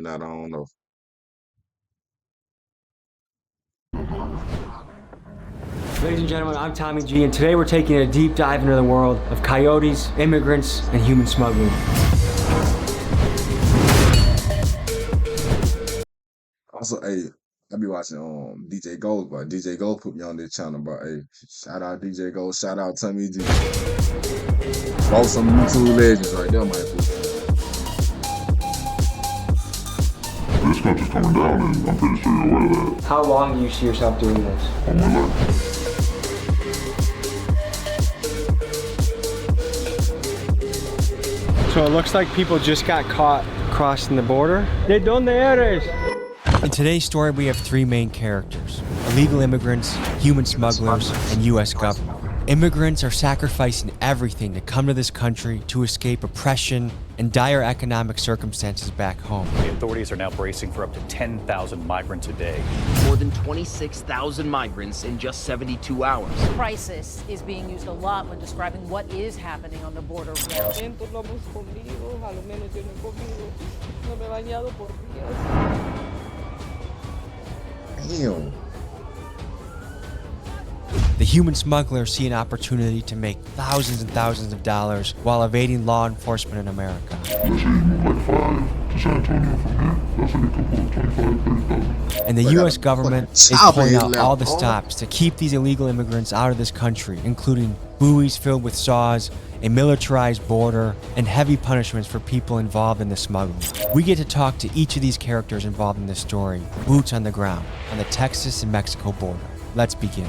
Not, I don't know. Ladies and gentlemen, I'm Tommy G, and today we're taking a deep dive into the world of coyotes, immigrants, and human smuggling. Also, hey, I be watching DJ Gold, but DJ Gold put me on this channel, but hey, shout out DJ Gold, shout out Tommy G. Both some YouTube legends right there, man. This country's coming down, and I'm pretty sure you're aware of that. How long do you see yourself doing this? On my life. So it looks like people just got caught crossing the border. ¿De dónde eres? In today's story, we have three main characters: illegal immigrants, human smugglers, and U.S. government. Immigrants are sacrificing everything to come to this country to escape oppression and dire economic circumstances back home. The authorities are now bracing for up to 10,000 migrants a day. More than 26,000 migrants in just 72 hours. Crisis is being used a lot when describing what is happening on the border now. Damn. The human smugglers see an opportunity to make thousands and thousands of dollars while evading law enforcement in America. Let's say you move like 5 to San Antonio from here. That's like a couple of 25, 30,000. And the U.S. government is pulling out all the stops to keep these illegal immigrants out of this country, including buoys filled with saws, a militarized border, and heavy punishments for people involved in the smuggling. We get to talk to each of these characters involved in this story, boots on the ground, on the Texas and Mexico border. Let's begin.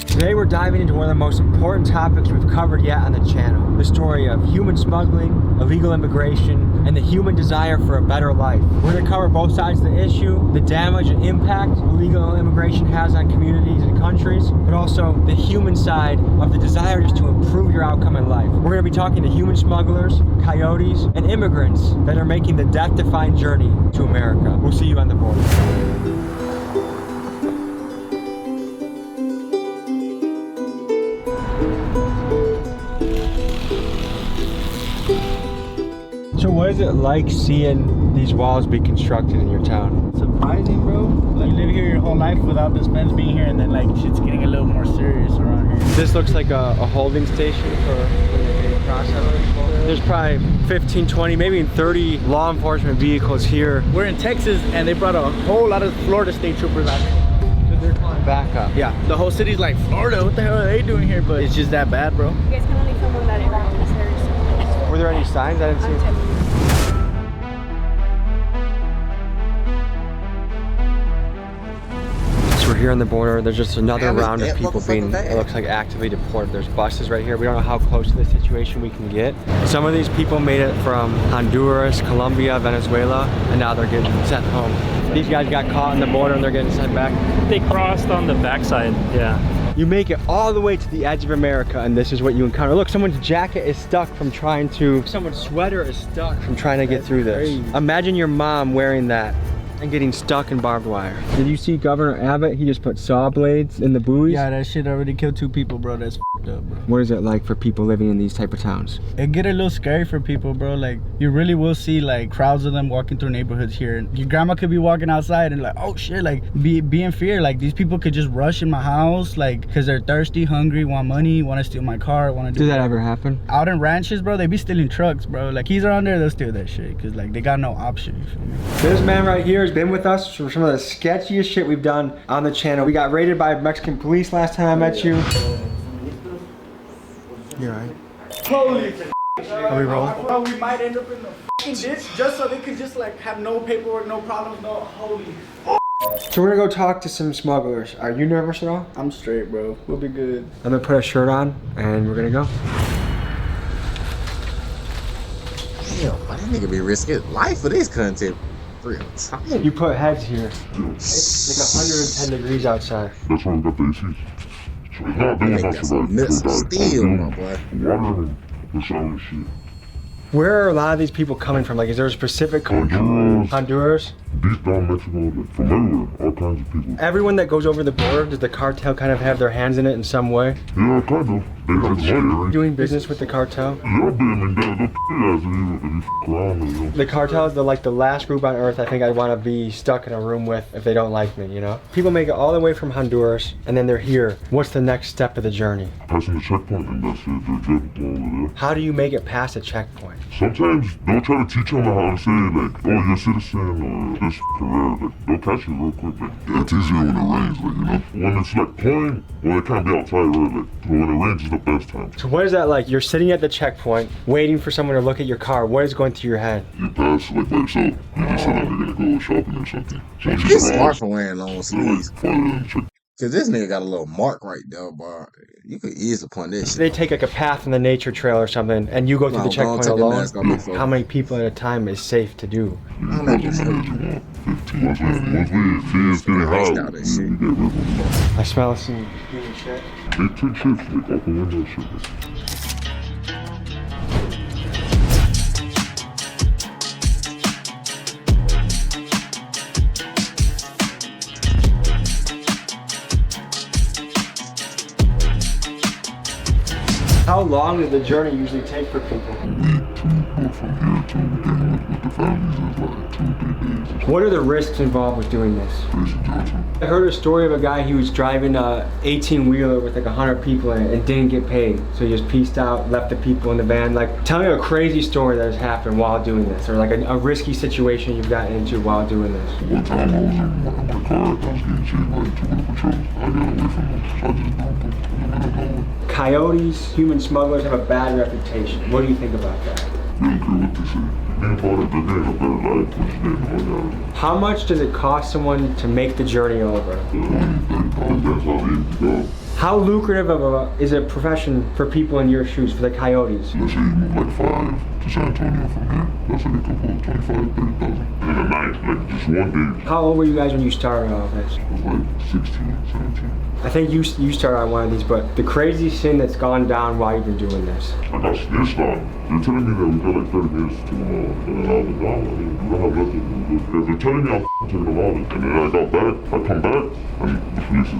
Today we're diving into one of the most important topics we've covered yet on the channel. The story of human smuggling, illegal immigration, and the human desire for a better life. We're going to cover both sides of the issue, the damage and impact illegal immigration has on communities and countries, but also the human side of the desire just to improve your outcome in life. We're going to be talking to human smugglers, coyotes, and immigrants that are making the death-defying journey to America. We'll see you on the border. So what is it like seeing these walls be constructed in your town? Surprising, bro. Like, you live here your whole life without this fence being here, and then like shit's getting a little more serious around here. This looks like a holding station for when they get across that. There's probably 15, 20, maybe even 30 law enforcement vehicles here. We're in Texas, and they brought a whole lot of Florida state troopers out here. They're calling backup. Yeah, the whole city's like, Florida, what the hell are they doing here? But it's just that bad, bro. You guys can only film in that area. This area is so. Were there any signs? I didn't see. We're here on the border. There's just another round of people being, it looks like, actively deported. There's buses right here. We don't know how close to the situation we can get. Some of these people made it from Honduras, Colombia, Venezuela, and now they're getting sent home. These guys got caught on the border and they're getting sent back. They crossed on the backside, yeah. You make it all the way to the edge of America and this is what you encounter. Look, someone's jacket is stuck from trying to, someone's sweater is stuck from trying to get through this. Imagine your mom wearing that and getting stuck in barbed wire. Did you see Governor Abbott? He just put saw blades in the buoys. Yeah, that shit already killed 2 people, bro. That's f***ed up, bro. What is it like for people living in these type of towns? It get a little scary for people, bro. Like, you really will see like crowds of them walking through neighborhoods here. And your grandma could be walking outside and like, oh shit, like be in fear. Like, these people could just rush in my house, like, because they're thirsty, hungry, want money, want to steal my car, want to do Does that ever happen? Out in ranches, bro, they be stealing trucks, bro. Like, keys are on there, they'll steal that shit because like they got no option, you feel me? This man right here has been with us for some of the sketchiest shit we've done on the channel. We got raided by Mexican police last time I met you. You're right. Holy Are we rolling? bro, we might end up in the fucking ditch just so they can just like have no paperwork, no problems, no holy. So we're gonna go talk to some smugglers. Are you nervous at all? I'm straight, bro. We'll be good. I'm gonna put a shirt on and we're gonna go. Damn, that nigga be risking life for this content. Real time. You put heads here. It's like 110 degrees outside. That's why we got the AC. That nigga got some nuts of steel, my boy. Water and the shower shit. Where are a lot of these people coming from? Like, is there a specific Honduras? Deep down Mexico, like from everywhere, all kinds of people. Everyone that goes over the border, does the cartel kind of have their hands in it in some way? Yeah, kind of. They got money. Doing business with the cartel? Yeah, I mean, they'll if you f around with them. The cartel is like the last group on earth I think I'd want to be stuck in a room with if they don't like me, you know? People make it all the way from Honduras and then they're here. What's the next step of the journey? Passing the checkpoint and that's it. They're good over there. How do you make it past a checkpoint? Sometimes they'll try to teach them how to say like, oh, you're a citizen or this career. Like, they'll catch you real quick. Like, yeah, it's easier when it rains, like, you know? When it's like pouring, well, it can't be outside, right? Like, when it rains is the best time. So what is that like? You're sitting at the checkpoint, waiting for someone to look at your car. What is going through your head? You pass like by yourself. You just say like, you're gonna go shopping or something. So It's smart for wearing long sleeves. check. Cause this nigga got a little mark right there, but you could ease upon this shit. They take like a path in the nature trail or something and you go through the checkpoint alone. How many people at a time is safe to do? I don't know just Once we finish getting hot, we get rid of them. I smell some human shit. They take shifts, like open window shit. How long does the journey usually take for people? What are the risks involved with doing this? I heard a story of a guy who was driving a 18-wheeler with like 100 people in it and didn't get paid. So he just pieced out, left the people in the van. Like, tell me a crazy story that has happened while doing this, or like a risky situation you've gotten into while doing this. One time I was in my car, I was getting chased by two little patrols. I got away from them, so I just bumped them. Coyotes, human smugglers have a bad reputation. What do you think about that? They don't care what they say. Being part of the game, a better life, which they know I got. How much does it cost someone to make the journey over? That's how they go. How lucrative is a profession for people in your shoes, for the coyotes? Let's say you move like 5 to San Antonio from here. That's like a couple of 25, 30,000. In a night, like just one day. How old were you guys when you started all this? I was like 16, 17. I think you started on one of these, but the craziest thing that's gone down while you've been doing this. I got snitched on. They're telling me that we got like 30 minutes to them all. And then I was gone. I mean, we don't have nothing to do. Because they're telling me I'm taking them all. And then I got back. I come back. And the police is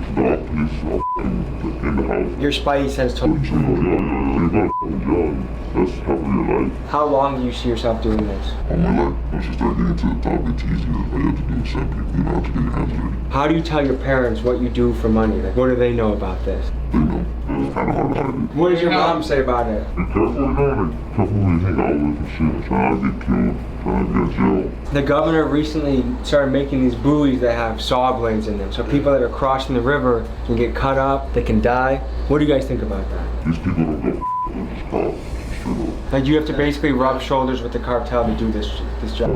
all in the house. Your spidey sense told you. So you got a job. That's how real life. How long do you see yourself doing this? All my life. Once you start getting to the top, it's easier. All you have to do is simply, you know, have to get your hands dirty. How do you tell your parents what you do for money? Like, what do they know about this? They know. It's kind of hard to hide it. What does your mom say about it? Be careful, you know, like, careful who you hang out with and shit. Trying not to get killed, trying to get jailed. The governor recently started making these buoys that have saw blades in them. So people that are crossing the river can get cut up, they can die. What do you guys think about that? These people don't go f***ing just call. Straight up. Like, you have to basically rub shoulders with the cartel to do this job.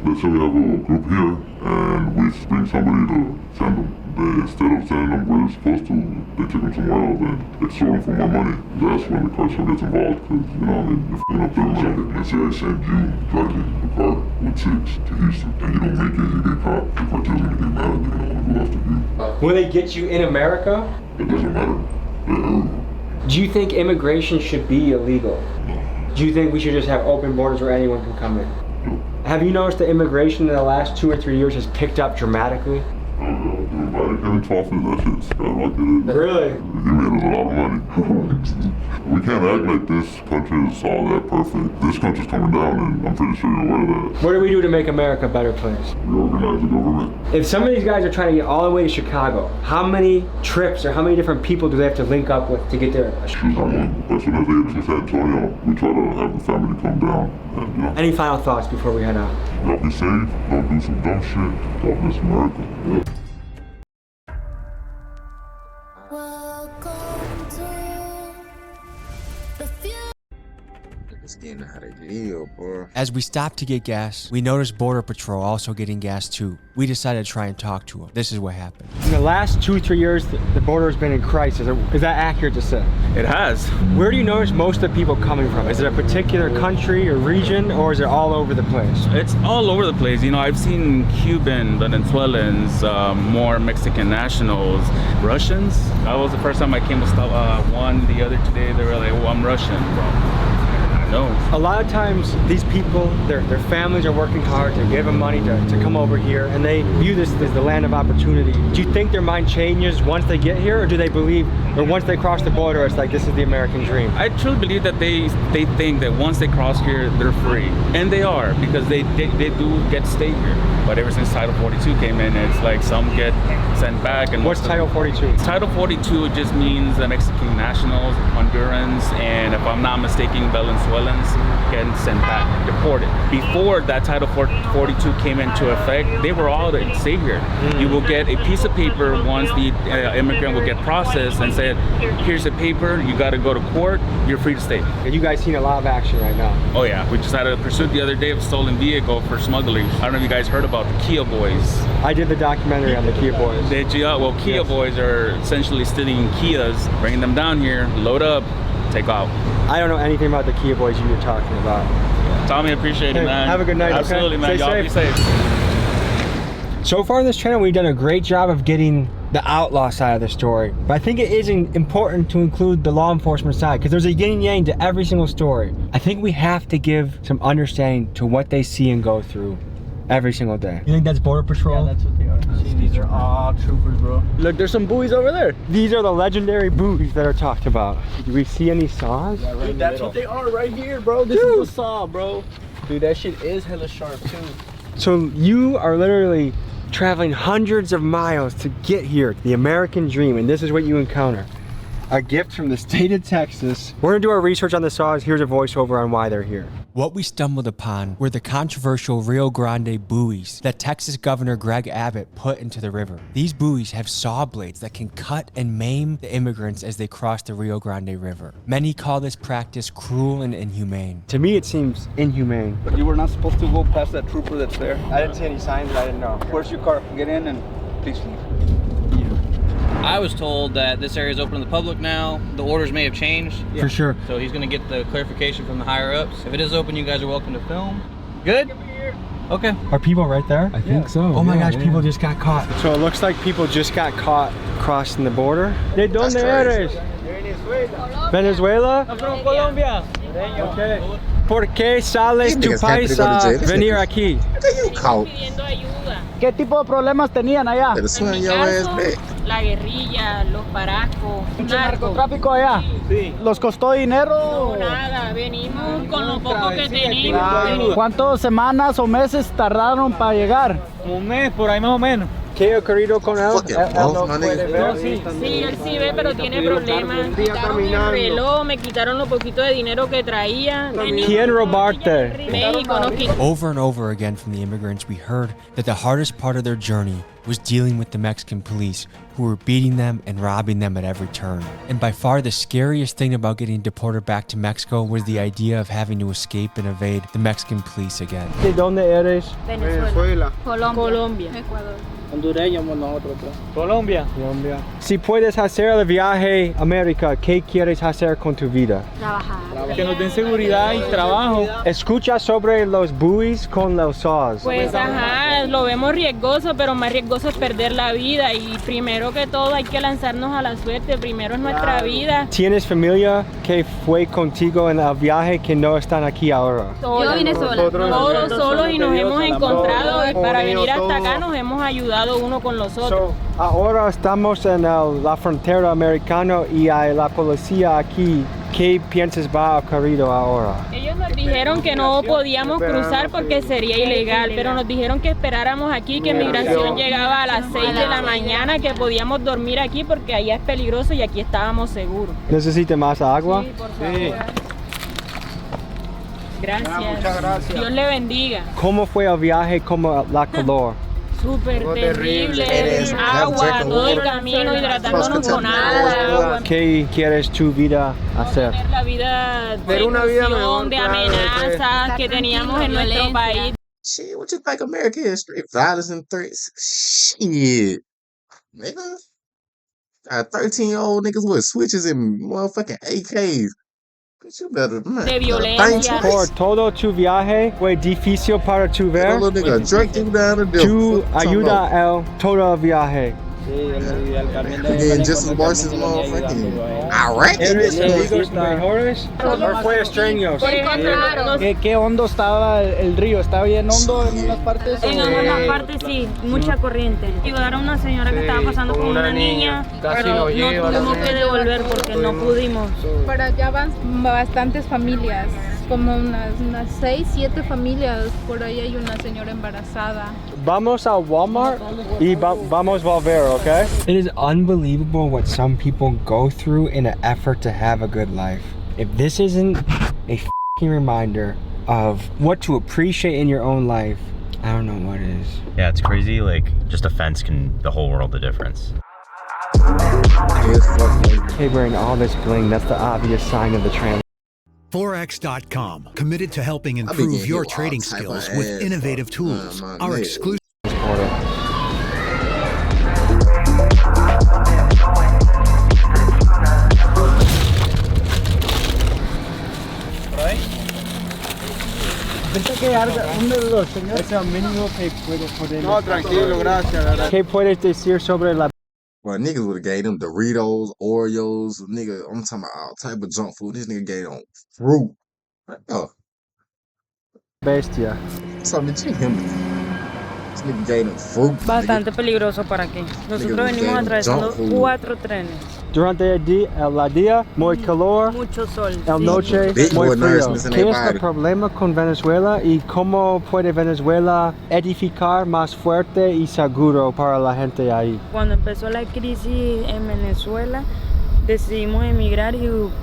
Let's say we have a group here and we bring somebody to send them. Instead of sending them where they're supposed to, they take them somewhere else and they sell them for more money. That's when the cartel gets involved because, you know, they're f***ing up their money. Let's say I send you driving a car with 6 to Houston and you don't make it, you get caught. The cartel's gonna get mad and they're gonna go after you. Will they get you in America? It doesn't matter. They're everywhere. Do you think immigration should be illegal? Do you think we should just have open borders where anyone can come in? Have you noticed that immigration in the last 2 or 3 years has picked up dramatically? Every 12 years, that shit's skyrocketed. Really? He made us a lot of money. We can't act like this country is all that perfect. This country's coming down, and I'm pretty sure you're aware of that. What do we do to make America a better place? We organize the government. If some of these guys are trying to get all the way to Chicago, how many trips or how many different people do they have to link up with to get there? Choose someone. As soon as they get to San Antonio, we try to have the family come down. And, you know, Any final thoughts before we head out? y'all be safe. Don't do some dumb shit. God bless America. Yeah. It's getting how they live, bro. As we stopped to get gas, we noticed Border Patrol also getting gas too. We decided to try and talk to them. This is what happened. In the last 2 or 3 years, the border has been in crisis. Is that accurate to say? It has. Where do you notice most of the people coming from? Is it a particular country or region, or is it all over the place? It's all over the place. You know, I've seen Cuban, Venezuelans, more Mexican nationals, Russians. That was the first time I came to stop one. The other today, they were like, "Oh, I'm Russian, bro." knows. A lot of times these people, their families are working hard to give them money to come over here, and they view this as the land of opportunity. Do you think their mind changes once they get here, or do they believe, or once they cross the border, it's like this is the American dream? I truly believe that they think that once they cross here, they're free. And they are, because they do get to stay here. But ever since Title 42 came in, it's like some get sent back. And what's Title 42? Title 42 just means the Mexican nationals, Hondurans, and if I'm not mistaken, Venezuelans getting sent back, deported. Before that Title 42 came into effect, they were all to stay here. You will get a piece of paper once the immigrant will get processed and said, here's the paper, you got to go to court, you're free to stay. You guys seen a lot of action right now. Oh yeah, we just had a pursuit the other day of stolen vehicle for smuggling. I don't know if you guys heard about the Kia boys. I did the documentary on the Kia boys. Well, Kia boys are essentially stealing Kias, bringing them down here, load up, take off. I don't know anything about the Kia boys you were talking about. Tommy, appreciate it, man. Have a good night. Absolutely, okay? man. Y'all be safe. So far in this channel, we've done a great job of getting the outlaw side of the story. But I think it is important to include the law enforcement side, because there's a yin and yang to every single story. I think we have to give some understanding to what they see and go through every single day. You think that's Border Patrol? Yeah, that's what they are. See, these are all troopers, bro. Look, there's some buoys over there. These are the legendary buoys that are talked about. Do we see any saws? Yeah, right. Dude, that's what they are right here, bro. This is the saw, bro. Dude, that shit is hella sharp too. So you are literally traveling hundreds of miles to get here, the American dream, and this is what you encounter. A gift from the state of Texas. We're gonna do our research on the saws. Here's a voiceover on why they're here. What we stumbled upon were the controversial Rio Grande buoys that Texas Governor Greg Abbott put into the river. These buoys have saw blades that can cut and maim the immigrants as they cross the Rio Grande River. Many call this practice cruel and inhumane. To me, it seems inhumane. But you were not supposed to go past that trooper that's there. I didn't see any signs that I didn't know. Where's your car? Get in and please leave. I was told that this area is open to the public now. The orders may have changed. For sure. So he's going to get the clarification from the higher ups. If it is open, you guys are welcome to film. Good? Okay. Are people right there? I think so. Oh my gosh, people just got caught. So it looks like people just got caught crossing the border. ¿De dónde eres? Venezuela? I'm from Colombia. Okay. ¿Por qué sales tu país a venir aquí? You caught. ¿Qué tipo de problemas tenían allá? Better swing your ass back. La guerrilla, los paracos, ¿Mucho narcotráfico allá? Sí. ¿Los costó dinero? nada, venimos con lo poco que tenemos. ¿Cuántas semanas o meses tardaron para llegar? Un mes, por ahí más o menos. ¿Qué ha ocurrido con él? Fucking both, my nigga. Sí, él sí ve, pero tiene problemas. Me quitaron el reloj, me quitaron lo poquito de dinero que traía. ¿Quién robarte? México nos quitó. Over and over again from the immigrants, we heard that the hardest part of their journey was dealing with the Mexican police who were beating them and robbing them at every turn. And by far the scariest thing about getting deported back to Mexico was the idea of having to escape and evade the Mexican police again. ¿De dónde eres? Venezuela. Colombia. Ecuador. Hondureños nosotros. Colombia. Colombia. Si puedes hacer el viaje a América, ¿qué quieres hacer con tu vida? Trabajar. Que nos den seguridad y trabajo. Escucha sobre los buoys con los saws. Pues ajá, lo vemos riesgoso, pero más riesgoso es perder la vida y primero que todo hay que lanzarnos a la suerte, primero es nuestra vida. ¿Tienes familia que fue contigo en el viaje que no están aquí ahora? Yo vine sola. Todos solos y nos hemos encontrado para venir hasta acá, nos hemos ayudado uno con los otros. Ahora estamos en la frontera americana y hay la policía aquí. ¿Qué piensas va a ocurrir ahora? Ellos nos dijeron que no podíamos cruzar porque sería ilegal, pero nos dijeron que esperáramos aquí, que migración llegaba a las 6 de la mañana, que podíamos dormir aquí porque allá es peligroso y aquí estábamos seguros. ¿Necesita más agua? Sí, por favor. Gracias. Muchas gracias. Dios le bendiga. ¿Cómo fue el viaje como la calor? Súper terrible, agua, todo el camino, hidratándonos con agua. ¿Qué quieres tu vida hacer? Tener la vida de ilusión, de amenazas que teníamos en nuestro país. Shit, what you think America is? Straight violence and threats? Shit. Nigga. 13-year-old niggas with switches and motherfucking AKs. You better, man. De violencia. Por todo tu viaje fue difícil para tu ver. Little nigga jerked you down the Tu ayuda el todo el viaje. Sí, el camión de Freaking just as worse as motherfucking Iraq at this point. mejores o fue extraños? Por ejemplo, ¿Qué hondo estaba el río? ¿Estaba bien hondo en unas partes? en algunas partes sí, mucha corriente. Ayudar a una señora que estaba pasando con una niña, pero no tuvimos que devolver porque no pudimos. Para allá van bastantes familias, como unas 6, 7 familias. Por ahí hay una señora embarazada. Vamos a Walmart y vamos a volver, okay? It is unbelievable what some people go through in an effort to have a good life. If this isn't a f***ing reminder of what to appreciate in your own life, I don't know what is. Yeah, it's crazy. Like, just a fence can the whole world the difference. Hey, wearing all this bling, that's the obvious sign of the trans. Forex.com, committed to helping improve your trading skills with innovative tools. Our exclusive portal. Pensé que uno de los señores. Ese mínimo que puede poner. No, tranquilo, gracias. ¿Qué puedes decir sobre la Well, niggas would have gave them Doritos, Oreos, nigga. I'm talking about all type of junk food. This nigga gave them fruit. Oh, bestia? something to him. This nigga gave them fruit. Bastante peligroso para aquí. Nosotros venimos atravesando 4 trenes. Durante el día, muy calor. Mucho sol. El noche, Big muy boy frío. nervousness in ¿Qué their es el body. problema con Venezuela y cómo puede Venezuela edificar más fuerte y seguro para la gente ahí? Cuando empezó la crisis en Venezuela, decidimos emigrar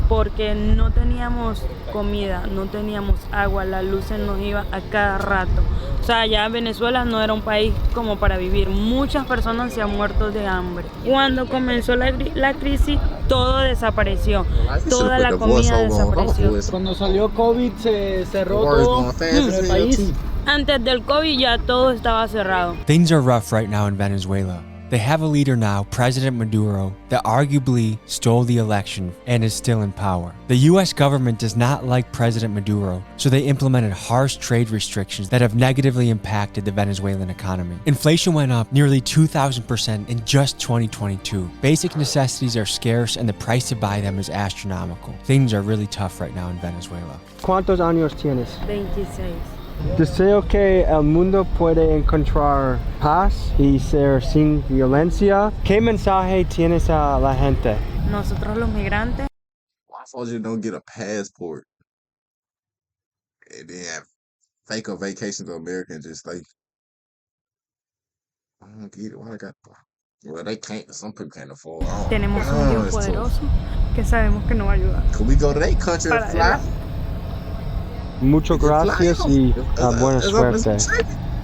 porque no teníamos comida, no teníamos agua, la luz se nos iba a cada rato. O sea, ya Venezuela no era un país como para vivir. Muchas personas se han muerto de hambre. Cuando comenzó la crisis, todo desapareció. Toda la comida desapareció. Cuando salió COVID se cerró todo en el país. Antes del COVID ya todo estaba cerrado. Things are rough right now in Venezuela. They have a leader now, President Maduro, that arguably stole the election and is still in power. The US government does not like President Maduro, so they implemented harsh trade restrictions that have negatively impacted the Venezuelan economy. Inflation went up nearly 2,000% in just 2022. Basic necessities are scarce and the price to buy them is astronomical. Things are really tough right now in Venezuela. ¿Cuántos años tienes? 26. Deseo que el mundo pueda encontrar paz y ser sin violencia. ¿Qué mensaje tienes a la gente? Nosotros los migrantes. Why folks you don't get a passport and then have fake a vacation to America and just like I don't get it. Why they got? Well, they can't. Some people can't afford. Tenemos un Dios poderoso que sabemos que nos va a ayudar. Could we go to their country and fly? Muchas gracias y buena suerte.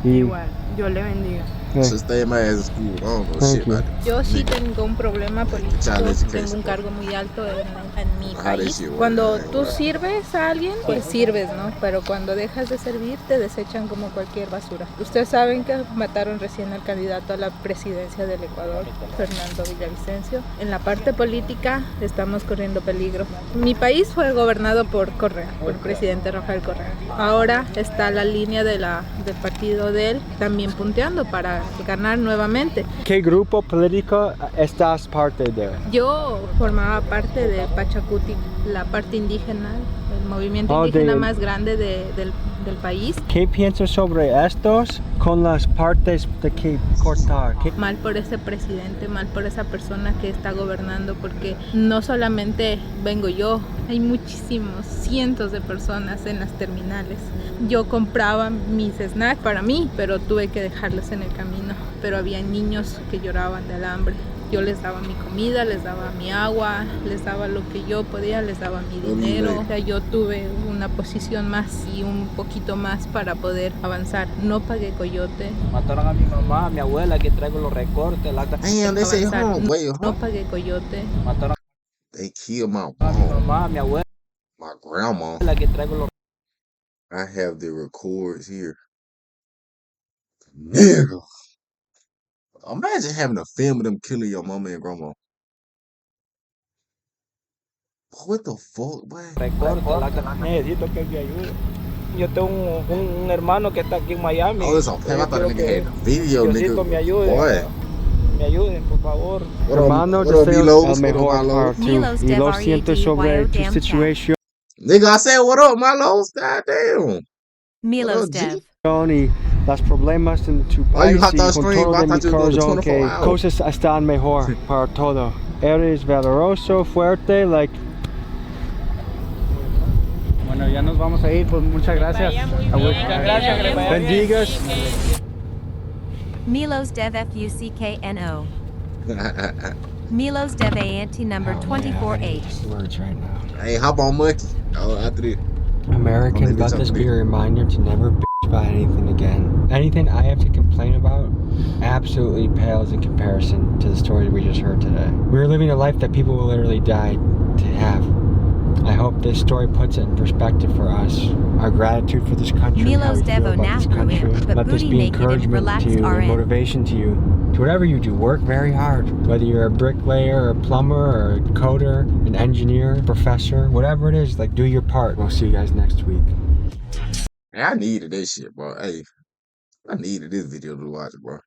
Igual, Dios le bendiga. So stay my ass in school. I don't know shit about it. Yo sí tengo un problema político, tengo un cargo muy alto en mi país. Cuando tú sirves a alguien, pues sirves, ¿no? Pero cuando dejas de servir, te desechan como cualquier basura. Ustedes saben que mataron recién al candidato a la presidencia del Ecuador, Fernando Villavicencio. En la parte política estamos corriendo peligro. Mi país fue gobernado por Correa, por el presidente Rafael Correa. Ahora está la línea del partido de él también punteando para ganar nuevamente. ¿Qué grupo político estás parte de? Yo formaba parte de Pachacuti, la parte indígena, el movimiento indígena más grande del país. ¿Qué piensas sobre estos con las partes de que cortar? Mal por ese presidente, mal por esa persona que está gobernando, porque no solamente vengo yo, hay muchísimos, cientos de personas en las terminales. Yo compraba mis snacks para mí, pero tuve que dejarlos en el camino. Pero había niños que lloraban del hambre. Yo les daba mi comida, les daba mi agua, les daba lo que yo podía, les daba mi dinero. O sea, yo tuve una posición más y un poquito más para poder avanzar. No pagué coyote. Mataron a mi mamá, a mi abuela, que traigo los recortes. No pagué coyote. Mataron They killed my a mi mom, mamá, a mi abuela, my grandma. que traigo los. I have the records here. Nigga. Imagine having a film of them killing your mama and grandma. What the fuck, man? Necesito que me ayude. Yo tengo un hermano que está aquí en Miami. Oh, it's on I thought the nigga had the video, Diosito me nigga. ayude. Boy. me ayuden, por favor. Hermano, what up, deseo Milos? el What up, mejor para Milos? ti. Y lo siento sobre tu situación. Nigga, I said, what up, Milos? Goddamn. Milos What up, G? Dev. Y los problemas en tu Why you país hopped y out con stream? todo I de mi thought you was doing the corazón 24 que hours. cosas están mejor para todo. Eres valeroso, fuerte, like. Bueno, ya nos vamos a ir, pues muchas gracias. Muchas gracias, que le vaya bien. Bendigas. Milos Dev FUCKNO. Milos Dev Auntie number 24H. Words right now. Hey, hop on Monkey. Oh, after this. Americans, let this be a reminder to never bitch about anything again. Anything I have to complain about absolutely pales in comparison to the story we just heard today. We're living a life that people will literally die to have. I hope this story puts it in perspective for us. Our gratitude for this country, how Milos we feel Devo about this Nahru country. but Let this booty be naked and encouragement relaxed to you, and RN. motivation to you. To whatever you do, work very hard. Whether you're a bricklayer, or a plumber, or a coder, an engineer, professor, whatever it is, like do your part. We'll see you guys next week. Hey, I needed this shit, bro. Hey, I needed this video to watch, bro.